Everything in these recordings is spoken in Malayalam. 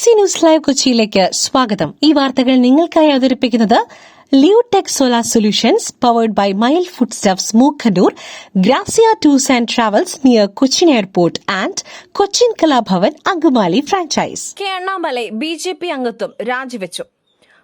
കൊച്ചി ന്യൂസ് ലൈവ് കൊച്ചിയിലേക്ക് സ്വാഗതം. ഈ വാർത്തകൾ നിങ്ങൾക്കായി അവതരിപ്പിക്കുന്നത് Leotech solar solutions powered by Mile foodstuffs Mookkannoor, Grazia tours and travels near Cochin airport and Cochin Kalabhavan Angamaly franchise. K Annamalai BJP അംഗത്വം രാജിവെച്ചു.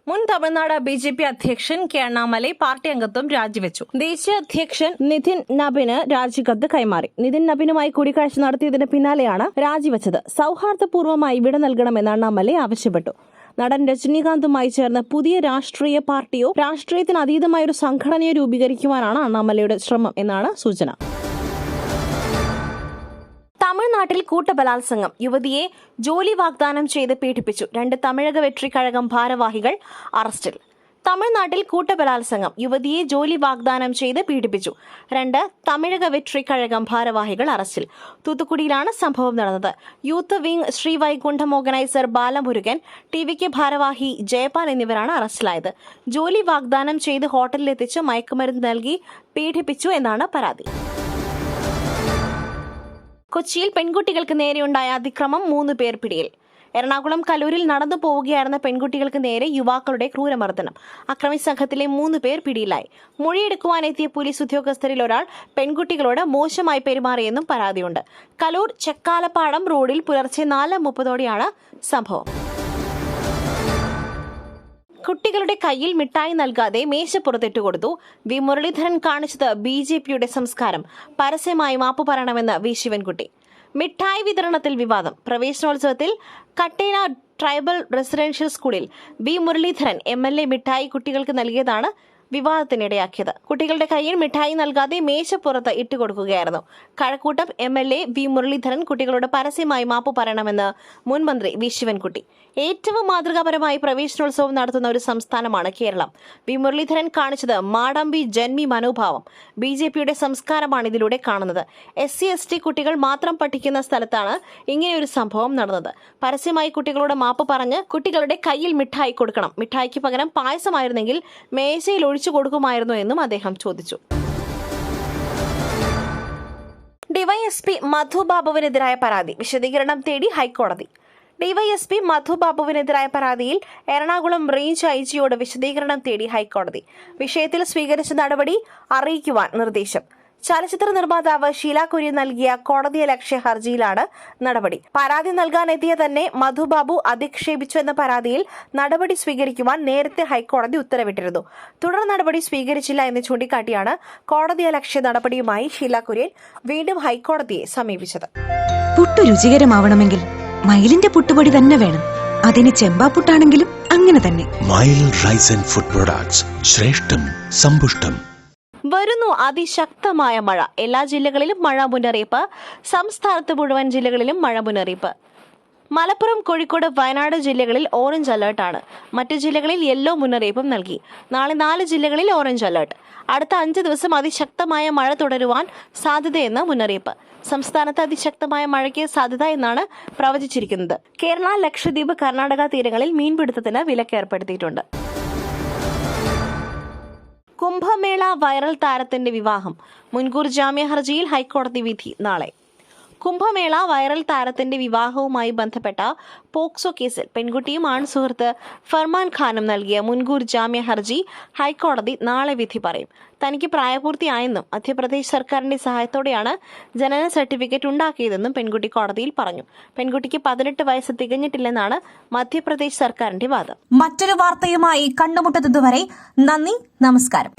മുൻ തമിഴ്നാട് ബിജെപി അധ്യക്ഷൻ കെ അണ്ണാമലൈ പാർട്ടി അംഗത്വം രാജിവെച്ചു. ദേശീയ അധ്യക്ഷൻ നിതിൻ നബിന് രാജിക്കത്ത് കൈമാറി. നിതിൻ നബിനുമായി കൂടിക്കാഴ്ച നടത്തിയതിന് പിന്നാലെയാണ് രാജിവെച്ചത്. സൌഹാർദ്ദപൂർവ്വമായി വിട നൽകണമെന്ന് അണ്ണാമലൈ ആവശ്യപ്പെട്ടു. നടൻ രജനീകാന്തുമായി ചേർന്ന് പുതിയ രാഷ്ട്രീയ പാർട്ടിയോ രാഷ്ട്രീയത്തിന് അതീതമായ ഒരു സംഘടനയോ രൂപീകരിക്കുവാനാണ് അണ്ണാമലൈയുടെ ശ്രമം എന്നാണ് സൂചന. തമിഴ്നാട്ടിൽ കൂട്ടബലാത്സംഗം, യുവതിയെ ജോലി വാഗ്ദാനം ചെയ്ത് പീഡിപ്പിച്ചു. 2 തമിഴക വെട്രിക്കഴകം ഭാരവാഹികൾ അറസ്റ്റിൽ. തമിഴ്നാട്ടിൽ കൂട്ടബലാത്സംഗം, യുവതിയെ ജോലി വാഗ്ദാനം ചെയ്ത് പീഡിപ്പിച്ചു. 2 തമിഴക വെട്രിക്കഴകം ഭാരവാഹികൾ അറസ്റ്റിൽ. തൂത്തുക്കുടിയിലാണ് സംഭവം നടന്നത്. Youth wing Srivaikuntam organiser Balamurugan, ടിവിക്ക് ഭാരവാഹി ജയപാൽ എന്നിവരാണ് അറസ്റ്റിലായത്. ജോലി വാഗ്ദാനം ചെയ്ത് ഹോട്ടലിലെത്തിച്ച് മയക്കുമരുന്ന് നൽകി പീഡിപ്പിച്ചു എന്നാണ് പരാതി. കൊച്ചിയിൽ പെൺകുട്ടികൾക്ക് നേരെയുണ്ടായ അതിക്രമം, 3 പേർ പിടിയിൽ. എറണാകുളം കലൂരിൽ നടന്നു പോവുകയായിരുന്ന പെൺകുട്ടികൾക്ക് നേരെ യുവാക്കളുടെ ക്രൂരമർദ്ദനം. അക്രമി സംഘത്തിലെ 3 പേർ പിടിയിലായി. മൊഴിയെടുക്കുവാനെത്തിയ പോലീസ് ഉദ്യോഗസ്ഥരിൽ ഒരാൾ പെൺകുട്ടികളോട് മോശമായി പെരുമാറിയെന്നും പരാതിയുണ്ട്. കലൂർ ചെക്കാലപ്പാടം റോഡിൽ പുലർച്ചെ 4:30ഓടെയാണ് സംഭവം. കുട്ടികളുടെ കയ്യിൽ മിഠായി നൽകാതെ മേശപ്പുറത്തിട്ട് കൊടുത്തു. വി മുരളീധരൻ കാണിച്ചത് ബിജെപിയുടെ സംസ്കാരം. പരസ്യമായി മാപ്പ് പറയണമെന്ന് വി ശിവൻകുട്ടി. മിഠായി വിതരണത്തിൽ വിവാദം. പ്രവേശനോത്സവത്തിൽ കട്ടേന ട്രൈബൽ റെസിഡൻഷ്യൽ സ്കൂളിൽ വി മുരളീധരൻ MLA മിഠായി കുട്ടികൾക്ക് നൽകിയതാണ് വിവാദത്തിനിടയാക്കിയത്. കുട്ടികളുടെ കയ്യിൽ മിഠായി നൽകാതെ മേശപ്പുറത്ത് ഇട്ടുകൊടുക്കുകയായിരുന്നു. കഴക്കൂട്ടം MLA വി മുരളീധരൻ കുട്ടികളോട് പരസ്യമായി മാപ്പ് പറയണമെന്ന് മുൻ മന്ത്രി വി ശിവൻകുട്ടി. ഏറ്റവും മാതൃകാപരമായി പ്രവേശനോത്സവം നടത്തുന്ന ഒരു സംസ്ഥാനമാണ് കേരളം. വി മുരളീധരൻ കാണിച്ചത് മാടമ്പി ജന്മി മനോഭാവം. ബിജെപിയുടെ സംസ്കാരമാണ് ഇതിലൂടെ കാണുന്നത്. SC/ST കുട്ടികൾ മാത്രം പഠിക്കുന്ന സ്ഥലത്താണ് ഇങ്ങനെയൊരു സംഭവം നടന്നത്. പരസ്യമായി കുട്ടികളോട് മാപ്പ് പറഞ്ഞ് കുട്ടികളുടെ കയ്യിൽ മിഠായി കൊടുക്കണം. മിഠായിക്ക് പകരം പായസമായിരുന്നെങ്കിൽ മേശയിൽ ഒഴിച്ചു കൊടുക്കുമായിരുന്നു എന്നും അദ്ദേഹം ചോദിച്ചു. ഡിവൈഎസ്പി മധുബാബുവിനെതിരായ പരാതി, വിശദീകരണം തേടി ഹൈക്കോടതി. ഡിവൈഎസ്പി മധുബാബുവിനെതിരായ പരാതിയിൽ എറണാകുളം റേഞ്ച് IG-യോട് വിശദീകരണം തേടി ഹൈക്കോടതി. വിഷയത്തിൽ സ്വീകരിച്ച നടപടി അറിയിക്കുവാൻ നിർദ്ദേശം. ചലച്ചിത്ര നിർമ്മാതാവ് ഷീല കുര്യൻ നൽകിയ കോടതിയലക്ഷ്യ ഹർജിയിലാണ് നടപടി. പരാതി നൽകാനെത്തിയ തന്നെ മധുബാബു അധിക്ഷേപിച്ചു എന്ന പരാതിയിൽ നടപടി സ്വീകരിക്കുവാൻ നേരത്തെ ഹൈക്കോടതി ഉത്തരവിട്ടിരുന്നു. തുടർ നടപടി സ്വീകരിച്ചില്ല എന്ന് ചൂണ്ടിക്കാട്ടിയാണ് കോടതിയലക്ഷ്യ നടപടിയുമായി ഷീല കുര്യൻ വീണ്ടും ഹൈക്കോടതിയെ സമീപിച്ചത്. പുട്ടു രുചികരമാവണമെങ്കിൽ മയിലിന്റെ പുട്ടുപൊടി തന്നെ വേണം. അതിന് ചെമ്പാപ്പുട്ടാണെങ്കിലും അങ്ങനെ തന്നെ. മയിൽ റൈസ് ആൻഡ് ഫുഡ് പ്രൊഡക്ട്സ്, ശ്രേഷ്ഠം സമ്പുഷ്ടം. വരുന്നു അതിശക്തമായ മഴ. എല്ലാ ജില്ലകളിലും മഴ മുന്നറിയിപ്പ്. സംസ്ഥാനത്ത് മുഴുവൻ ജില്ലകളിലും മഴ മുന്നറിയിപ്പ്. മലപ്പുറം, കോഴിക്കോട്, വയനാട് ജില്ലകളിൽ ഓറഞ്ച് അലർട്ടാണ്. മറ്റു ജില്ലകളിൽ യെല്ലോ മുന്നറിയിപ്പും നൽകി. നാളെ 4 ജില്ലകളിൽ ഓറഞ്ച് അലർട്ട്. അടുത്ത 5 ദിവസം അതിശക്തമായ മഴ തുടരുവാൻ സാധ്യതയെന്ന് മുന്നറിയിപ്പ്. സംസ്ഥാനത്ത് അതിശക്തമായ മഴയ്ക്ക് സാധ്യത എന്നാണ് പ്രവചിച്ചിരിക്കുന്നത്. കേരള, ലക്ഷദ്വീപ്, കർണാടക തീരങ്ങളിൽ മീൻപിടുത്തത്തിന് വിലക്ക് ഏർപ്പെടുത്തിയിട്ടുണ്ട്. കുംഭമേള വൈറൽ താരത്തിന്റെ വിവാഹം, മുൻകൂർ ജാമ്യ ഹർജിയിൽ ഹൈക്കോടതി വിധി നാളെ. കുംഭമേള വൈറൽ താരത്തിന്റെ വിവാഹവുമായി ബന്ധപ്പെട്ട പോക്സോ കേസിൽ പെൺകുട്ടിയും സുഹൃത്ത് ഫർമാൻ ഖാനും നൽകിയ മുൻകൂർ ജാമ്യ ഹർജി ഹൈക്കോടതി നാളെ വിധി പറയും. തനിക്ക് പ്രായപൂർത്തിയായെന്നും മധ്യപ്രദേശ് സർക്കാരിന്റെ സഹായത്തോടെയാണ് ജനന സർട്ടിഫിക്കറ്റ് ഉണ്ടാക്കിയതെന്നും പെൺകുട്ടി കോടതിയിൽ പറഞ്ഞു. പെൺകുട്ടിക്ക് 18 വയസ്സ് തികഞ്ഞിട്ടില്ലെന്നാണ് മധ്യപ്രദേശ് സർക്കാരിന്റെ വാദം. മറ്റൊരു വാർത്തയുമായി കണ്ടുമുട്ടുന്നതുവരെ നന്ദി, നമസ്കാരം.